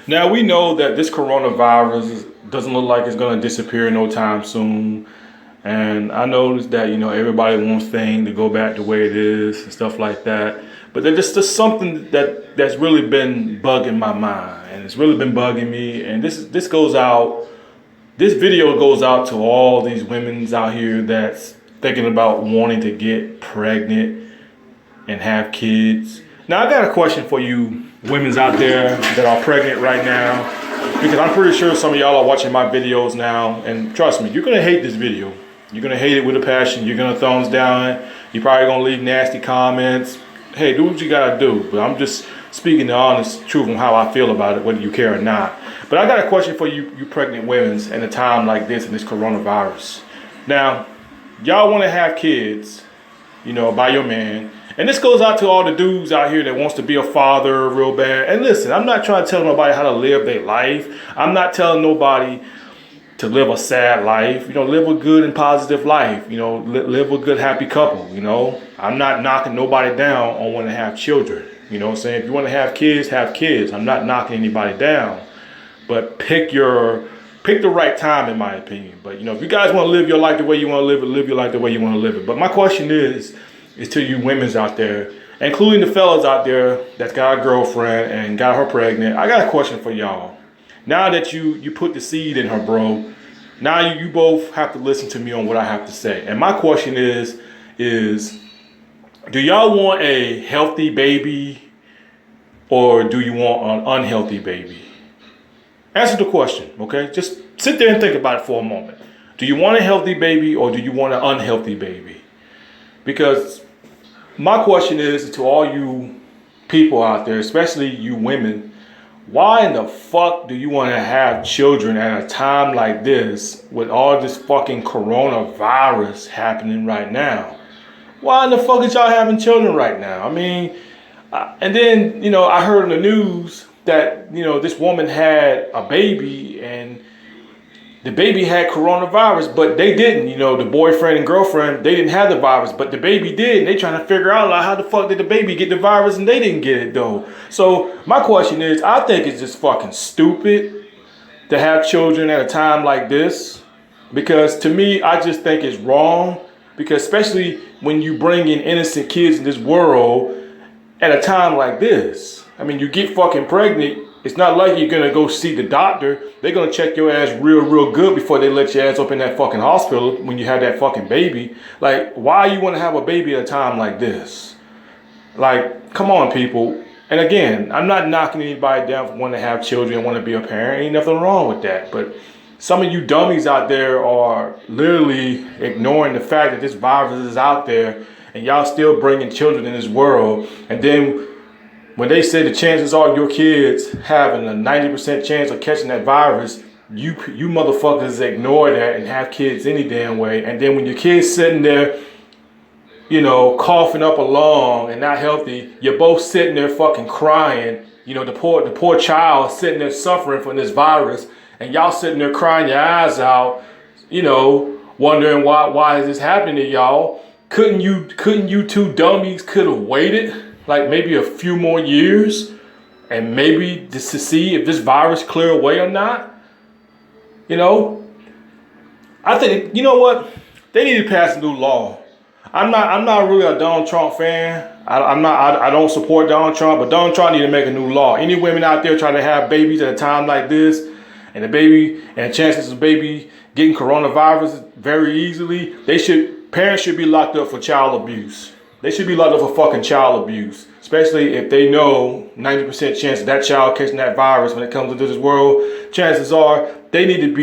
Now we know that this coronavirus doesn't look like it's gonna disappear no time soon. And I noticed that, everybody wants things to go back the way it is and stuff like that. But there's just something that's really been bugging my mind, and it's really been bugging me. And this goes out. This video goes out to all these women's out here that's thinking about wanting to get pregnant and have kids. Now I got a question for you women's out there that are pregnant right now, because I'm pretty sure some of y'all are watching my videos now, and trust me, you're gonna hate this video. You're gonna hate it with a passion. You're gonna thumbs down it. You're probably gonna leave nasty comments. Hey, do what you gotta do. But I'm just speaking the honest truth on how I feel about it, whether you care or not. But I got a question for you pregnant women's in a time like this, in this coronavirus. Now, y'all wanna have kids, by your man. And this goes out to all the dudes out here that wants to be a father real bad. And listen, I'm not trying to tell nobody how to live their life. I'm not telling nobody to live a sad life. Live a good and positive life. Live a good, happy couple. I'm not knocking nobody down on wanting to have children. What I'm saying? If you want to have kids, have kids. I'm not knocking anybody down. But pick the right time, in my opinion. But, if you guys want to live your life the way you want to live your life the way you want to live it. But my question is to you women's out there, including the fellas out there that's got a girlfriend and got her pregnant. I got a question for y'all. Now that you put the seed in her, bro, now you both have to listen to me on what I have to say. And my question is do y'all want a healthy baby, or do you want an unhealthy baby? Answer the question, okay? Just sit there and think about it for a moment. Do you want a healthy baby, or do you want an unhealthy baby? Because my question is to all you people out there, especially you women, why in the fuck do you want to have children at a time like this with all this fucking coronavirus happening right now? Why in the fuck is y'all having children right now? I mean, and then, I heard in the news that, this woman had a baby and the baby had coronavirus, but they didn't. The boyfriend and girlfriend, they didn't have the virus, but the baby did. And they trying to figure out, like, how the fuck did the baby get the virus and they didn't get it though. So my question is, I think it's just fucking stupid to have children at a time like this, because to me, I just think it's wrong. Because especially when you bring in innocent kids in this world at a time like this. I mean, you get fucking pregnant. It's not like you're gonna go see the doctor. They're gonna check your ass real good before they let your ass up in that fucking hospital when you have that fucking baby. Like, why you wanna have a baby at a time like this? Like, come on, people. And again, I'm not knocking anybody down for wanting to have children and want to be a parent. Ain't nothing wrong with that. But some of you dummies out there are literally ignoring the fact that this virus is out there, and y'all still bringing children in this world. And then when they say the chances are your kids having a 90% chance of catching that virus, you motherfuckers ignore that and have kids any damn way. And then when your kid's sitting there, coughing up a lung and not healthy, you're both sitting there fucking crying. The poor child sitting there suffering from this virus, and y'all sitting there crying your eyes out, wondering why is this happening to y'all? Couldn't you two dummies could have waited like maybe a few more years and maybe just to see if this virus clear away or not? I think, what? They need to pass a new law. I'm not really a Donald Trump fan. I don't support Donald Trump, but Donald Trump need to make a new law. Any women out there trying to have babies at a time like this, and the chances of baby getting coronavirus very easily, parents should be locked up for child abuse. They should be locked up for fucking child abuse, especially if they know 90% chance of that child catching that virus when it comes into this world. Chances are they need to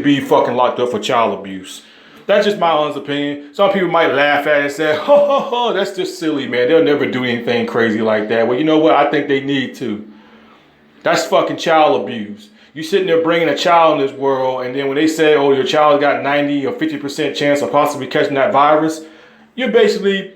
be fucking locked up for child abuse. That's just my honest opinion. Some people might laugh at it and say, ho, that's just silly, man. They'll never do anything crazy like that. Well, you know what? I think they need to. That's fucking child abuse. You sitting there bringing a child in this world, and then when they say, oh, your child got 90 or 50% chance of possibly catching that virus, you're basically,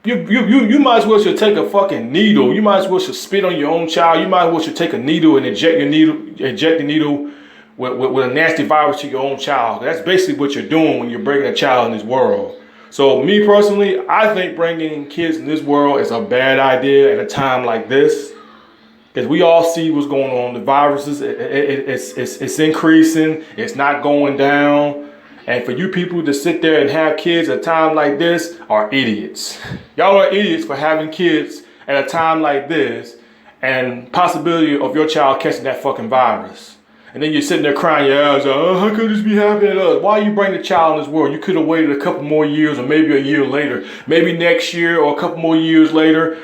you might as well should take a fucking needle. You might as well should spit on your own child. You might as well should take a needle and inject the needle with a nasty virus to your own child. That's basically what you're doing when you're bringing a child in this world. So me personally, I think bringing kids in this world is a bad idea at a time like this. Because we all see what's going on. The viruses, it's increasing. It's not going down. And for you people to sit there and have kids at a time like this are idiots. Y'all are idiots for having kids at a time like this and possibility of your child catching that fucking virus. And then you're sitting there crying your ass out, oh, how could this be happening to us? Why you bring the child in this world? You could have waited a couple more years or maybe a year later. Maybe next year or a couple more years later.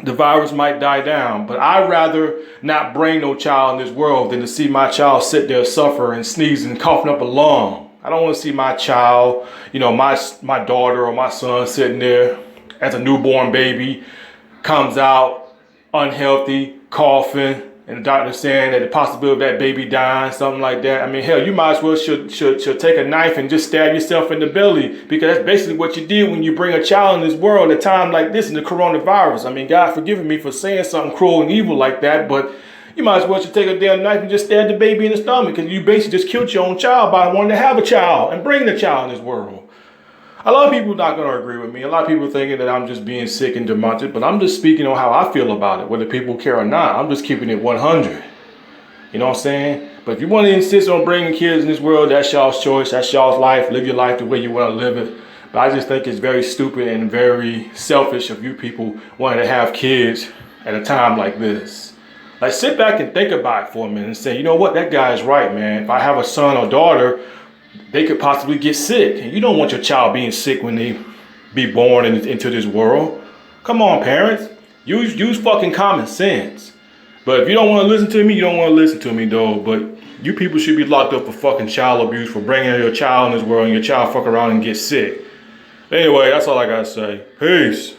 The virus might die down, but I'd rather not bring no child in this world than to see my child sit there suffer and sneezing and coughing up a lung. I don't want to see my child, you know, my daughter or my son sitting there as a newborn baby, comes out unhealthy, coughing, and the doctor saying that the possibility of that baby dying, something like that. I mean, hell, you might as well should take a knife and just stab yourself in the belly, because that's basically what you did when you bring a child in this world at a time like this in the coronavirus. I mean, God forgive me for saying something cruel and evil like that, but you might as well should take a damn knife and just stab the baby in the stomach, because you basically just killed your own child by wanting to have a child and bring the child in this world. A lot of people are not going to agree with me. A lot of people thinking that I'm just being sick and demented, but I'm just speaking on how I feel about it, whether people care or not. I'm just keeping it 100. You know what I'm saying? But if you want to insist on bringing kids in this world, that's y'all's choice. That's y'all's life. Live your life the way you want to live it. But I just think it's very stupid and very selfish of you people wanting to have kids at a time like this. Like, sit back and think about it for a minute and say, you know what? That guy is right, man. If I have a son or daughter, they could possibly get sick. And you don't want your child being sick when they be born into this world. Come on, parents. Use fucking common sense. But if you don't want to listen to me, you don't want to listen to me, though. But you people should be locked up for fucking child abuse, for bringing your child in this world and your child fuck around and get sick. Anyway, that's all I got to say. Peace.